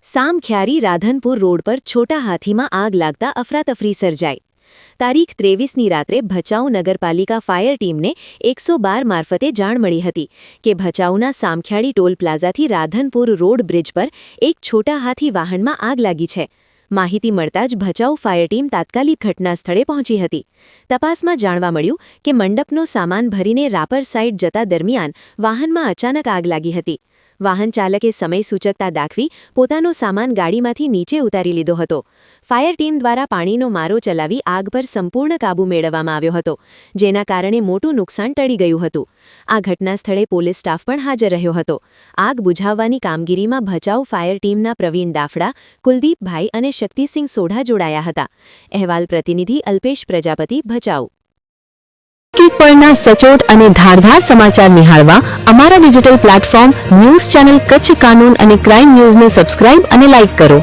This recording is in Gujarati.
સામખ્યારી રાધનપુર રોડ પર છોટા હાથીમાં આગ લાગતા અફરાતફરી સર્જાઈ। તારીખ 23ની રાત્રે ભચાઉ નગરપાલિકા ફાયર ટીમને 112 મારફતે જાણ મળી હતી કે ભચાઉના Samakhiyari toll પ્લાઝાથી Radhanpur road bridge પર એક છોટા હાથી વાહનમાં આગ લાગી છે। માહિતી મળતા જ ભચાઉ ફાયર ટીમ તાત્કાલિક ઘટના સ્થળે પહોંચી હતી। તપાસમાં જાણવા મળ્યું કે મંડપનો સામાન ભરીને રાપર સાઇડ જતા દરમિયાન વાહનમાં અચાનક આગ લાગી હતી। વાહન ચાલકે સમય સૂચકતા દાખવી પોતાનો સામાન ગાડીમાંથી નીચે ઉતારી લીધો હતો। ફાયર ટીમ દ્વારા પાણીનો મારો ચલાવી આગ પર સંપૂર્ણ કાબૂ મેળવવામાં આવ્યો હતો, જેના કારણે મોટું નુકસાન ટળી ગયું હતું। આ ઘટના સ્થળે પોલીસ સ્ટાફ પણ હાજર રહ્યો હતો। આગ બુઝાવવાની કામગીરીમાં ભચાઉ ફાયર ટીમના પ્રવીણ દાફડા, કુલદીપભાઈ અને શક્તિસિંહ સોઢા જોડાયા હતા। અહેવાલ પ્રતિનિધિ અલ્પેશ પ્રજાપતિ, ભચાઉ। પરના સચોટ અને ધારદાર સમાચાર નિહાળવા અમારા digital platform news channel Kutch કાનૂન અને ક્રાઇમ ન્યૂઝને સબસ્ક્રાઇબ અને લાઇક કરો।